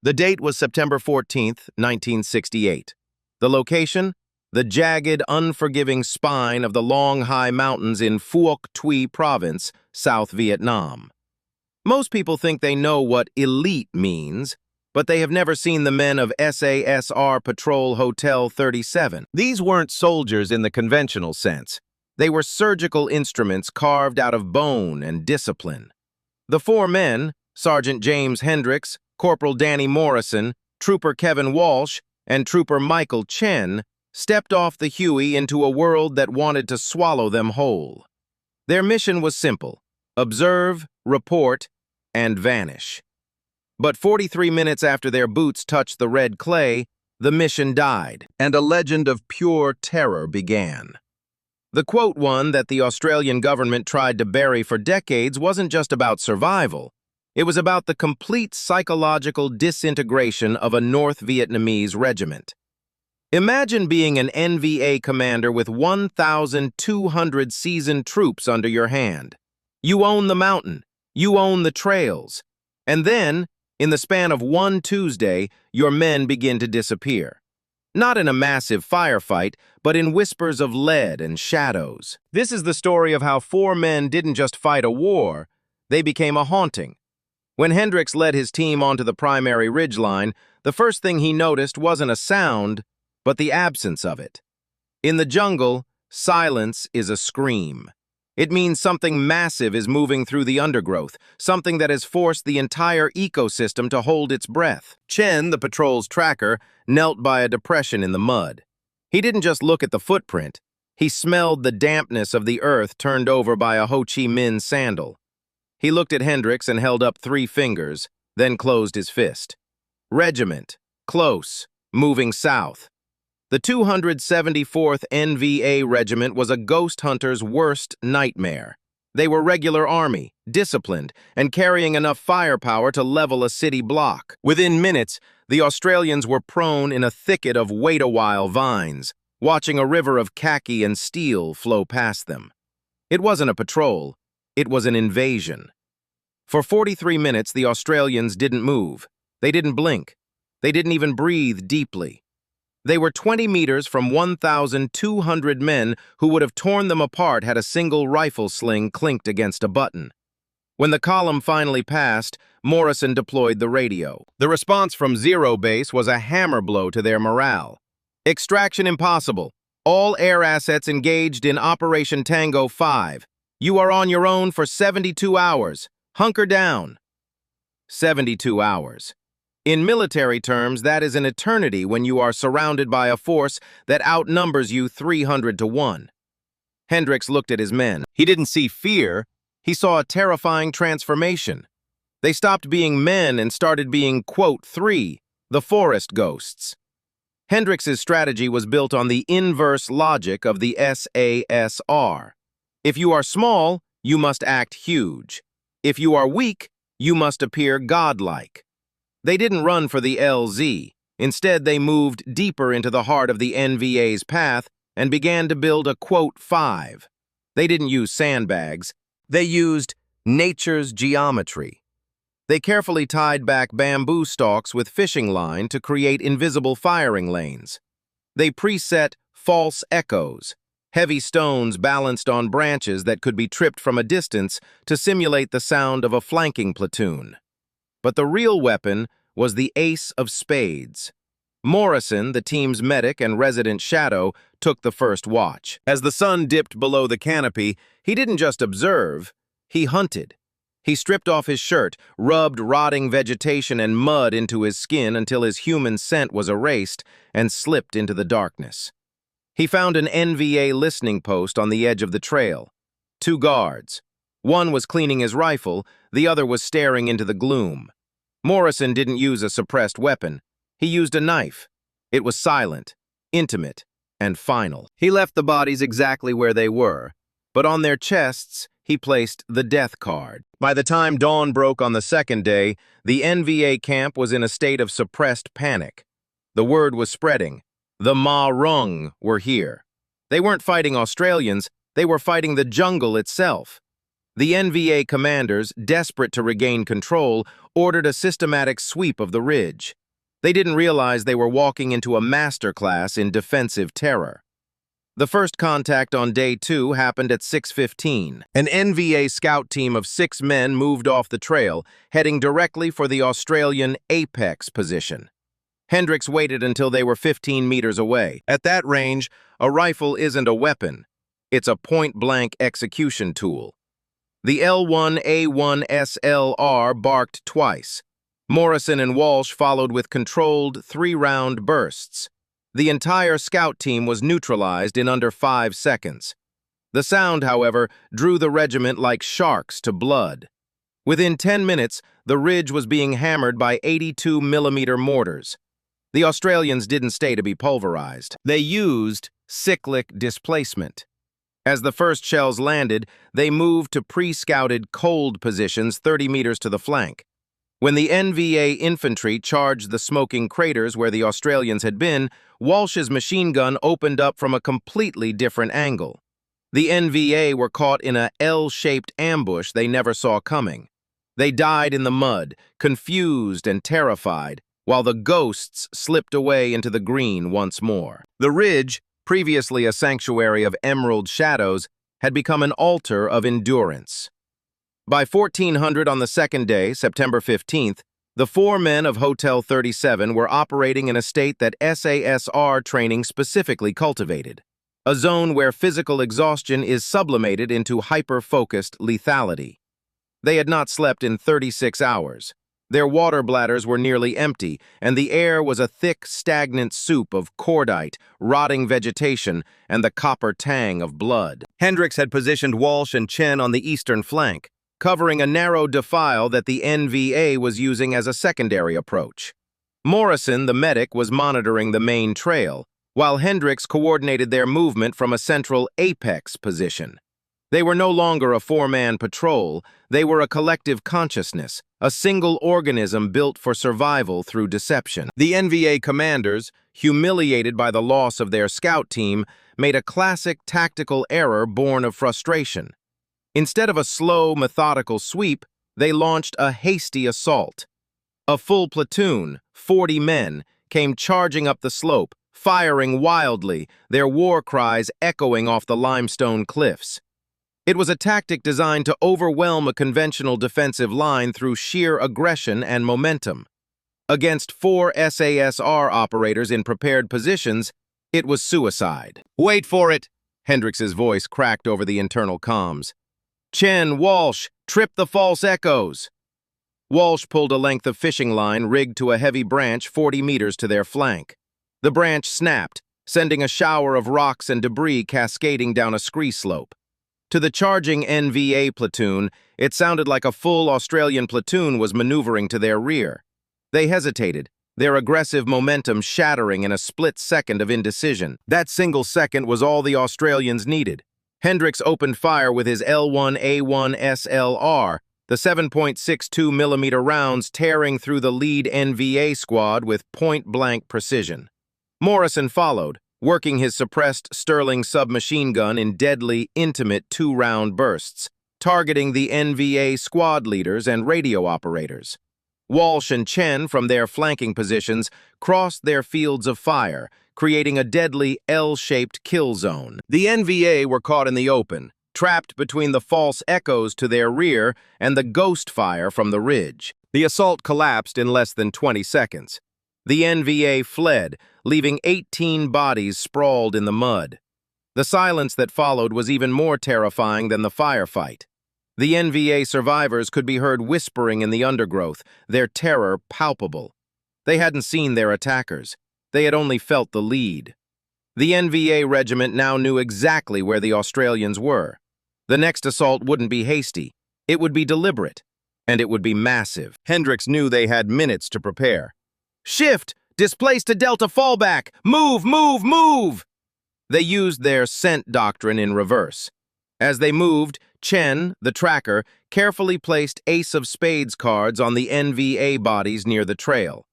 The date was September 14th, 1968. The location? The jagged, unforgiving spine of the long, high mountains in Phuoc Tuy Province, South Vietnam. Most people think they know what elite means, but they have never seen the men of SASR Patrol Hotel 37. These weren't soldiers in the conventional sense. They were surgical instruments carved out of bone and discipline. The four men, Sergeant James Hendricks, Corporal Danny Morrison, Trooper Kevin Walsh, and Trooper Michael Chen, stepped off the Huey into a world that wanted to swallow them whole. Their mission was simple: observe, report, and vanish. But 43 minutes after their boots touched the red clay, the mission died, and a legend of pure terror began. The quote one that the Australian government tried to bury for decades wasn't just about survival. It was about the complete psychological disintegration of a North Vietnamese regiment. Imagine being an NVA commander with 1,200 seasoned troops under your hand. You own the mountain, you own the trails, and then, in the span of one Tuesday, your men begin to disappear. Not in a massive firefight, but in whispers of lead and shadows. This is the story of how four men didn't just fight a war, they became a haunting. When Hendricks led his team onto the primary ridgeline, the first thing he noticed wasn't a sound, but the absence of it. In the jungle, silence is a scream. It means something massive is moving through the undergrowth, something that has forced the entire ecosystem to hold its breath. Chen, the patrol's tracker, knelt by a depression in the mud. He didn't just look at the footprint, he smelled the dampness of the earth turned over by a Ho Chi Minh sandal. He looked at Hendricks and held up 3 fingers, then closed his fist. Regiment, close, moving south. The 274th NVA Regiment was a ghost hunter's worst nightmare. They were regular army, disciplined, and carrying enough firepower to level a city block. Within minutes, the Australians were prone in a thicket of wait-a-while vines, watching a river of khaki and steel flow past them. It wasn't a patrol, it was an invasion. For 43 minutes, the Australians didn't move. They didn't blink. They didn't even breathe deeply. They were 20 meters from 1,200 men who would have torn them apart had a single rifle sling clinked against a button. When the column finally passed, Morrison deployed the radio. The response from Zero Base was a hammer blow to their morale. Extraction impossible. All air assets engaged in Operation Tango 5. You are on your own for 72 hours. Hunker down. 72 hours. In military terms, that is an eternity when you are surrounded by a force that outnumbers you 300 to 1. Hendricks looked at his men. He didn't see fear. He saw a terrifying transformation. They stopped being men and started being, quote, 3, the forest ghosts. Hendricks's strategy was built on the inverse logic of the SASR. If you are small, you must act huge. If you are weak, you must appear godlike. They didn't run for the LZ. Instead, they moved deeper into the heart of the NVA's path and began to build a, quote, 5. They didn't use sandbags. They used nature's geometry. They carefully tied back bamboo stalks with fishing line to create invisible firing lanes. They preset false echoes, heavy stones balanced on branches that could be tripped from a distance to simulate the sound of a flanking platoon. But the real weapon was the ace of spades. Morrison, the team's medic and resident shadow, took the first watch. As the sun dipped below the canopy, he didn't just observe, he hunted. He stripped off his shirt, rubbed rotting vegetation and mud into his skin until his human scent was erased, and slipped into the darkness. He found an NVA listening post on the edge of the trail. 2 guards. One was cleaning his rifle, the other was staring into the gloom. Morrison didn't use a suppressed weapon. He used a knife. It was silent, intimate, and final. He left the bodies exactly where they were, but on their chests, he placed the death card. By the time dawn broke on the second day, the NVA camp was in a state of suppressed panic. The word was spreading. The Ma Rung were here. They weren't fighting Australians, they were fighting the jungle itself. The NVA commanders, desperate to regain control, ordered a systematic sweep of the ridge. They didn't realize they were walking into a masterclass in defensive terror. The first contact on day 2 happened at 6:15. An NVA scout team of 6 men moved off the trail, heading directly for the Australian apex position. Hendricks waited until they were 15 meters away. At that range, a rifle isn't a weapon. It's a point-blank execution tool. The L1A1 SLR barked twice. Morrison and Walsh followed with controlled 3-round bursts. The entire scout team was neutralized in under 5 seconds. The sound, however, drew the regiment like sharks to blood. Within 10 minutes, the ridge was being hammered by 82mm mortars. The Australians didn't stay to be pulverized. They used cyclic displacement. As the first shells landed, they moved to pre-scouted cold positions 30 meters to the flank. When the NVA infantry charged the smoking craters where the Australians had been, Walsh's machine gun opened up from a completely different angle. The NVA were caught in a L-shaped ambush they never saw coming. They died in the mud, confused and terrified, while the ghosts slipped away into the green once more. The ridge, previously a sanctuary of emerald shadows, had become an altar of endurance. By 1400 on the second day, September 15th, the 4 men of Hotel 37 were operating in a state that SASR training specifically cultivated, a zone where physical exhaustion is sublimated into hyper-focused lethality. They had not slept in 36 hours. Their water bladders were nearly empty, and the air was a thick, stagnant soup of cordite, rotting vegetation, and the copper tang of blood. Hendricks had positioned Walsh and Chen on the eastern flank, covering a narrow defile that the NVA was using as a secondary approach. Morrison, the medic, was monitoring the main trail, while Hendricks coordinated their movement from a central apex position. They were no longer a 4-man patrol, they were a collective consciousness, a single organism built for survival through deception. The NVA commanders, humiliated by the loss of their scout team, made a classic tactical error born of frustration. Instead of a slow, methodical sweep, they launched a hasty assault. A full platoon, 40 men, came charging up the slope, firing wildly, their war cries echoing off the limestone cliffs. It was a tactic designed to overwhelm a conventional defensive line through sheer aggression and momentum. Against 4 SASR operators in prepared positions, it was suicide. "Wait for it!" Hendricks's voice cracked over the internal comms. "Chen, Walsh, trip the false echoes!" Walsh pulled a length of fishing line rigged to a heavy branch 40 meters to their flank. The branch snapped, sending a shower of rocks and debris cascading down a scree slope. To the charging NVA platoon, it sounded like a full Australian platoon was maneuvering to their rear. They hesitated, their aggressive momentum shattering in a split second of indecision. That single second was all the Australians needed. Hendricks opened fire with his L1A1 SLR, the 7.62mm rounds tearing through the lead NVA squad with point-blank precision. Morrison followed, working his suppressed Sterling submachine gun in deadly, intimate 2-round bursts, targeting the NVA squad leaders and radio operators. Walsh and Chen, from their flanking positions, crossed their fields of fire, creating a deadly L-shaped kill zone. The NVA were caught in the open, trapped between the false echoes to their rear and the ghost fire from the ridge. The assault collapsed in less than 20 seconds. The NVA fled, leaving 18 bodies sprawled in the mud. The silence that followed was even more terrifying than the firefight. The NVA survivors could be heard whispering in the undergrowth, their terror palpable. They hadn't seen their attackers. They had only felt the lead. The NVA regiment now knew exactly where the Australians were. The next assault wouldn't be hasty. It would be deliberate. And it would be massive. Hendricks knew they had minutes to prepare. "Shift! Displace to Delta fallback! Move, move, move!" They used their scent doctrine in reverse. As they moved, Chen, the tracker, carefully placed Ace of Spades cards on the NVA bodies near the trail.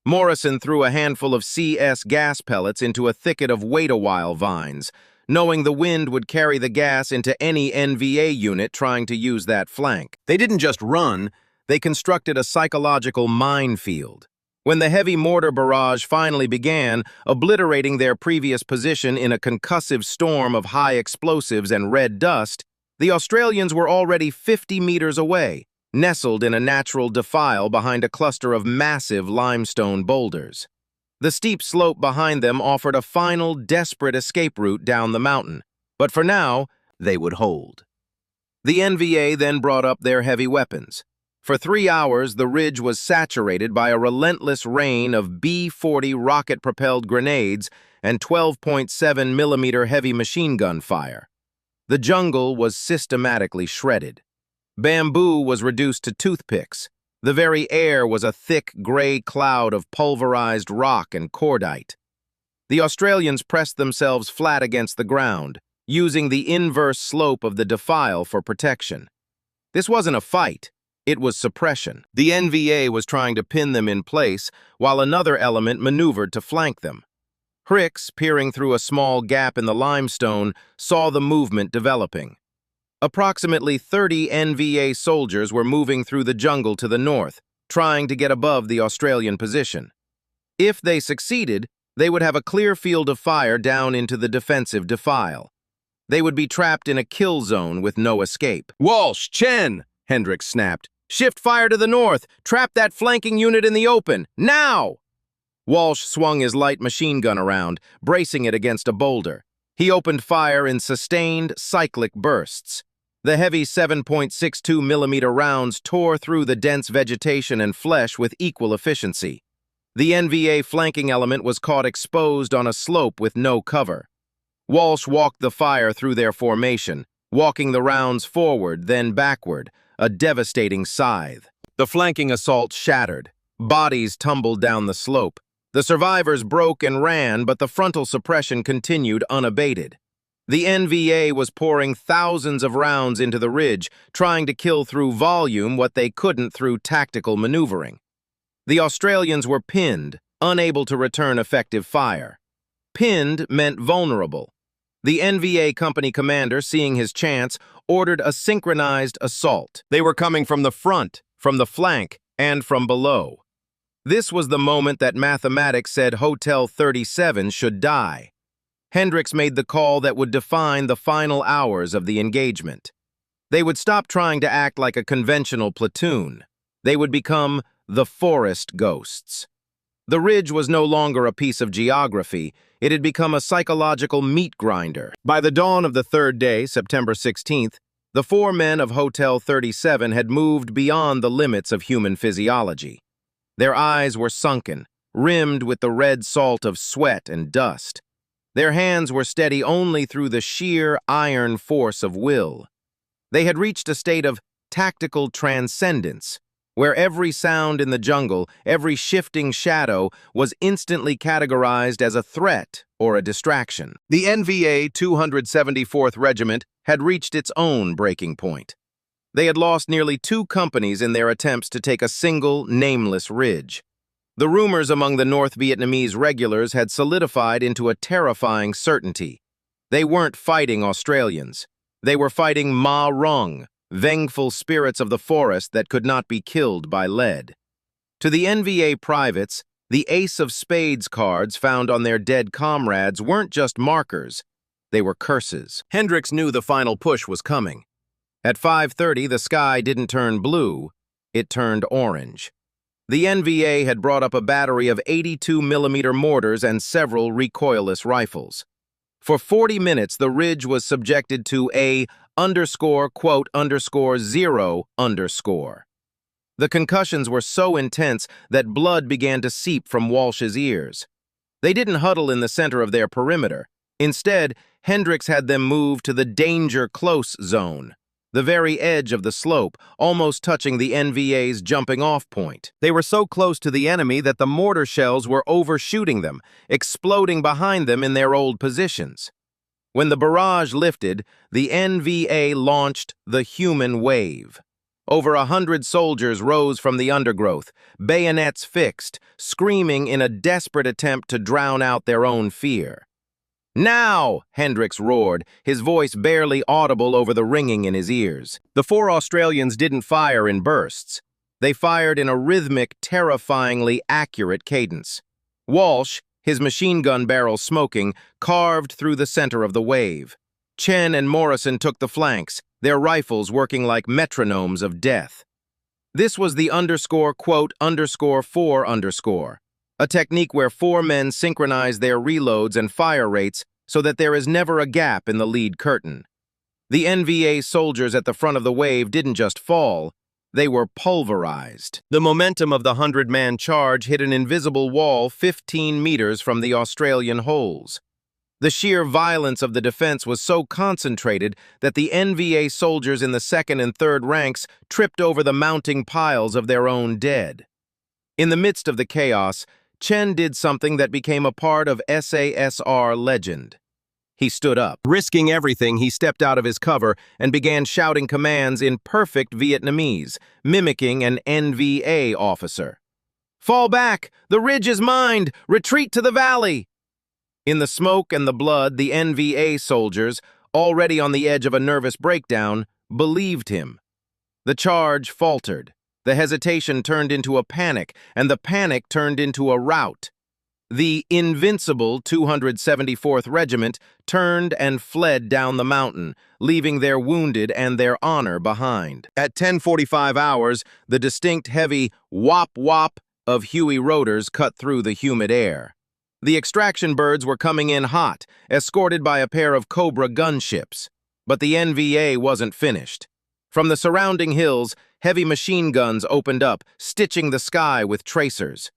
Morrison threw a handful of CS gas pellets into a thicket of wait-a-while vines. knowing the wind would carry the gas into any NVA unit trying to use that flank. They didn't just run, they constructed a psychological minefield. When the heavy mortar barrage finally began, obliterating their previous position in a concussive storm of high explosives and red dust, the Australians were already 50 meters away, nestled in a natural defile behind a cluster of massive limestone boulders. The steep slope behind them offered a final, desperate escape route down the mountain, but for now, they would hold. The NVA then brought up their heavy weapons. For 3 hours, the ridge was saturated by a relentless rain of B-40 rocket-propelled grenades and 12.7 millimeter heavy machine gun fire. The jungle was systematically shredded. Bamboo was reduced to toothpicks. The very air was a thick gray cloud of pulverized rock and cordite. The Australians pressed themselves flat against the ground, using the inverse slope of the defile for protection. This wasn't a fight. It was suppression. The NVA was trying to pin them in place, while another element maneuvered to flank them. Hicks, peering through a small gap in the limestone, saw the movement developing. Approximately 30 NVA soldiers were moving through the jungle to the north, trying to get above the Australian position. If they succeeded, they would have a clear field of fire down into the defensive defile. They would be trapped in a kill zone with no escape. "Walsh, Chen!" Hendricks snapped. "Shift fire to the north! Trap that flanking unit in the open! Now!" Walsh swung his light machine gun around, bracing it against a boulder. He opened fire in sustained, cyclic bursts. The heavy 7.62 millimeter rounds tore through the dense vegetation and flesh with equal efficiency. The NVA flanking element was caught exposed on a slope with no cover. Walsh walked the fire through their formation, walking the rounds forward, then backward, a devastating scythe. The flanking assault shattered. Bodies tumbled down the slope. The survivors broke and ran, but the frontal suppression continued unabated. The NVA was pouring thousands of rounds into the ridge, trying to kill through volume what they couldn't through tactical maneuvering. The Australians were pinned, unable to return effective fire. Pinned meant vulnerable. The NVA company commander, seeing his chance, ordered a synchronized assault. They were coming from the front, from the flank, and from below. This was the moment that mathematics said Hotel 37 should die. Hendricks made the call that would define the final hours of the engagement. They would stop trying to act like a conventional platoon. They would become the forest ghosts. The ridge was no longer a piece of geography. It had become a psychological meat grinder. By the dawn of the third day, September 16th, the 4 men of Hotel 37 had moved beyond the limits of human physiology. Their eyes were sunken, rimmed with the red salt of sweat and dust. Their hands were steady only through the sheer iron force of will. They had reached a state of tactical transcendence, where every sound in the jungle, every shifting shadow, was instantly categorized as a threat or a distraction. The NVA 274th Regiment had reached its own breaking point. They had lost nearly 2 companies in their attempts to take a single, nameless ridge. The rumors among the North Vietnamese regulars had solidified into a terrifying certainty. They weren't fighting Australians. They were fighting Ma Rung, vengeful spirits of the forest that could not be killed by lead. To the NVA privates, the Ace of Spades cards found on their dead comrades weren't just markers, they were curses. Hendricks knew the final push was coming. At 5:30, the sky didn't turn blue, it turned orange. The NVA had brought up a battery of 82 millimeter mortars and several recoilless rifles. For 40 minutes, the ridge was subjected to a __0_. The concussions were so intense that blood began to seep from Walsh's ears. They didn't huddle in the center of their perimeter. Instead, Hendricks had them move to the danger close zone, the very edge of the slope, almost touching the NVA's jumping-off point. They were so close to the enemy that the mortar shells were overshooting them, exploding behind them in their old positions. When the barrage lifted, the NVA launched the human wave. Over 100 soldiers rose from the undergrowth, bayonets fixed, screaming in a desperate attempt to drown out their own fear. "Now!" Hendricks roared, his voice barely audible over the ringing in his ears. The four Australians didn't fire in bursts. They fired in a rhythmic, terrifyingly accurate cadence. Walsh, his machine gun barrel smoking, carved through the center of the wave. Chen and Morrison took the flanks, their rifles working like metronomes of death. This was the _quote _4_, a technique where four men synchronize their reloads and fire rates so that there is never a gap in the lead curtain. The NVA soldiers at the front of the wave didn't just fall, they were pulverized. The momentum of the 100-man charge hit an invisible wall 15 meters from the Australian holes. The sheer violence of the defense was so concentrated that the NVA soldiers in the second and third ranks tripped over the mounting piles of their own dead. In the midst of the chaos, Chen did something that became a part of SASR legend. He stood up. Risking everything, he stepped out of his cover and began shouting commands in perfect Vietnamese, mimicking an NVA officer. "Fall back! The ridge is mined! Retreat to the valley!" In the smoke and the blood, the NVA soldiers, already on the edge of a nervous breakdown, believed him. The charge faltered. The hesitation turned into a panic, and the panic turned into a rout. The invincible 274th Regiment turned and fled down the mountain, leaving their wounded and their honor behind. At 10:45 hours, the distinct heavy whop-whop of Huey rotors cut through the humid air. The extraction birds were coming in hot, escorted by a pair of Cobra gunships. But the NVA wasn't finished. From the surrounding hills, heavy machine guns opened up, stitching the sky with tracers.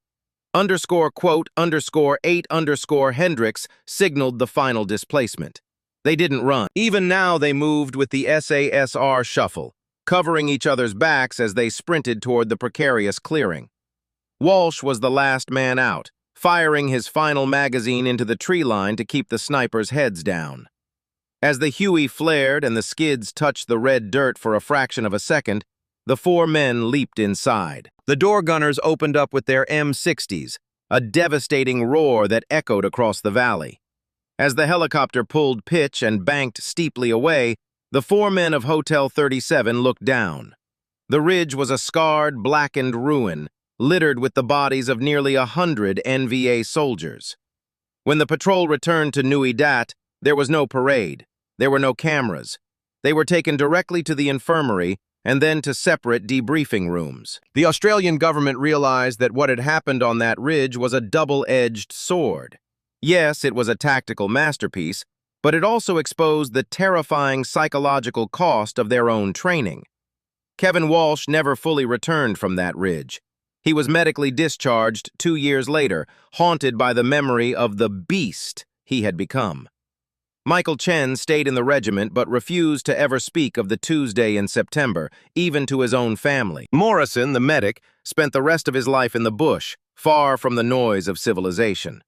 _quote _8_ Hendricks signaled the final displacement. They didn't run. Even now they moved with the SASR shuffle, covering each other's backs as they sprinted toward the precarious clearing. Walsh was the last man out, firing his final magazine into the tree line to keep the snipers' heads down. As the Huey flared and the skids touched the red dirt for a fraction of a second, the four men leaped inside. The door gunners opened up with their M60s, a devastating roar that echoed across the valley. As the helicopter pulled pitch and banked steeply away, the four men of Hotel 37 looked down. The ridge was a scarred, blackened ruin, littered with the bodies of nearly 100 NVA soldiers. When the patrol returned to Nui Dat, there was no parade. There were no cameras. They were taken directly to the infirmary and then to separate debriefing rooms. The Australian government realized that what had happened on that ridge was a double-edged sword. Yes, it was a tactical masterpiece, but it also exposed the terrifying psychological cost of their own training. Kevin Walsh never fully returned from that ridge. He was medically discharged 2 years later, haunted by the memory of the beast he had become. Michael Chen stayed in the regiment but refused to ever speak of the Tuesday in September, even to his own family. Morrison, the medic, spent the rest of his life in the bush, far from the noise of civilization.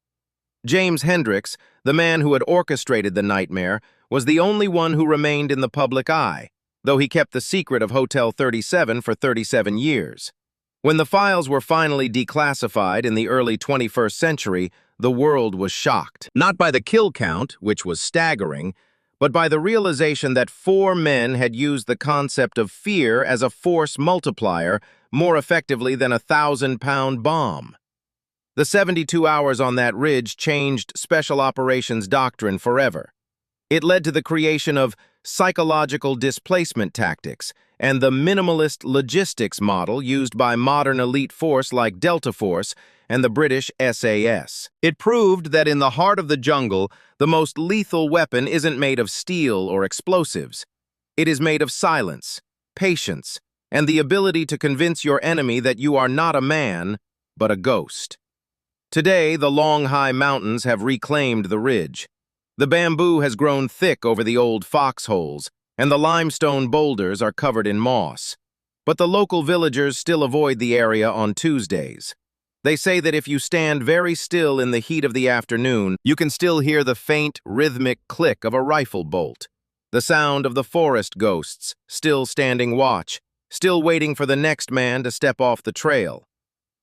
James Hendricks, the man who had orchestrated the nightmare, was the only one who remained in the public eye, though he kept the secret of Hotel 37 for 37 years. When the files were finally declassified in the early 21st century, the world was shocked. Not by the kill count, which was staggering, but by the realization that 4 men had used the concept of fear as a force multiplier more effectively than a 1,000-pound bomb. The 72 hours on that ridge changed special operations doctrine forever. It led to the creation of psychological displacement tactics and the minimalist logistics model used by modern elite force like Delta Force and the British SAS. It proved that in the heart of the jungle, the most lethal weapon isn't made of steel or explosives. It is made of silence, patience, and the ability to convince your enemy that you are not a man, but a ghost. Today, the long, high mountains have reclaimed the ridge. The bamboo has grown thick over the old foxholes, and the limestone boulders are covered in moss. But the local villagers still avoid the area on Tuesdays. They say that if you stand very still in the heat of the afternoon, you can still hear the faint, rhythmic click of a rifle bolt, the sound of the forest ghosts, still standing watch, still waiting for the next man to step off the trail.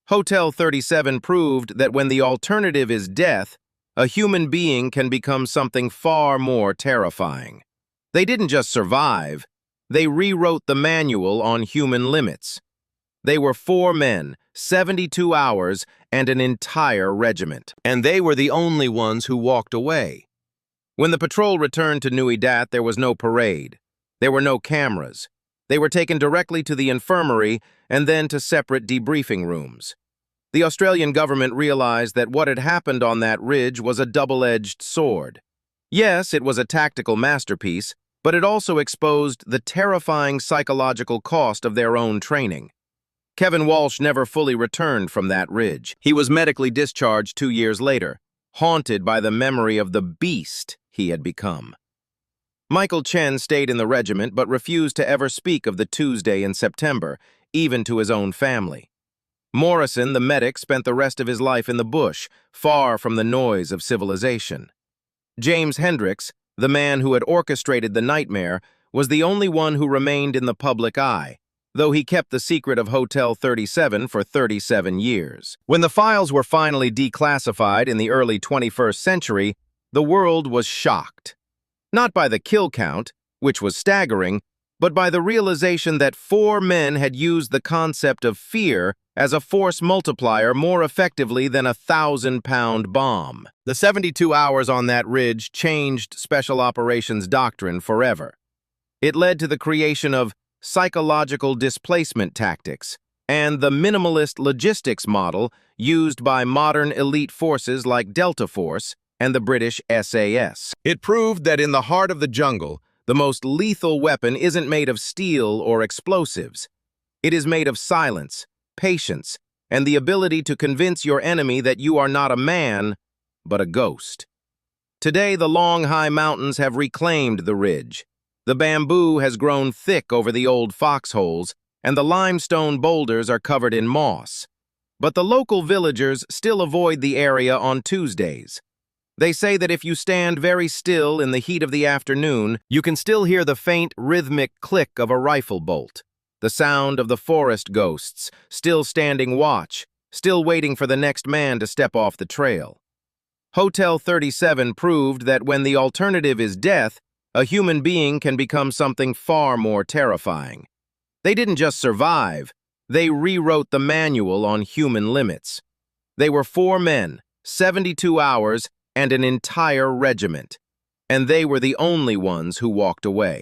Hotel 37 proved that when the alternative is death, a human being can become something far more terrifying. They didn't just survive, they rewrote the manual on human limits. They were 4 men, 72 hours, and an entire regiment. And they were the only ones who walked away. When the patrol returned to Nui Dat, there was no parade. There were no cameras. They were taken directly to the infirmary and then to separate debriefing rooms. The Australian government realized that what had happened on that ridge was a double-edged sword. Yes, it was a tactical masterpiece, but it also exposed the terrifying psychological cost of their own training. Kevin Walsh never fully returned from that ridge. He was medically discharged 2 years later, haunted by the memory of the beast he had become. Michael Chen stayed in the regiment but refused to ever speak of the Tuesday in September, even to his own family. Morrison, the medic, spent the rest of his life in the bush, far from the noise of civilization. James Hendricks, the man who had orchestrated the nightmare, was the only one who remained in the public eye, though he kept the secret of Hotel 37 for 37 years. When the files were finally declassified in the early 21st century, the world was shocked. Not by the kill count, which was staggering, but by the realization that 4 men had used the concept of fear as a force multiplier more effectively than a 1,000-pound bomb. The 72 hours on that ridge changed Special Operations doctrine forever. It led to the creation of psychological displacement tactics and the minimalist logistics model used by modern elite forces like Delta Force and the British SAS. It proved that in the heart of the jungle, the most lethal weapon isn't made of steel or explosives. It is made of silence, patience, and the ability to convince your enemy that you are not a man, but a ghost. Today, the long, high mountains have reclaimed the ridge. The bamboo has grown thick over the old foxholes, and the limestone boulders are covered in moss. But the local villagers still avoid the area on Tuesdays. They say that if you stand very still in the heat of the afternoon, you can still hear the faint, rhythmic click of a rifle bolt, the sound of the forest ghosts, still standing watch, still waiting for the next man to step off the trail. Hotel 37 proved that when the alternative is death, a human being can become something far more terrifying. They didn't just survive, they rewrote the manual on human limits. They were 4 men, 72 hours, and an entire regiment. And they were the only ones who walked away.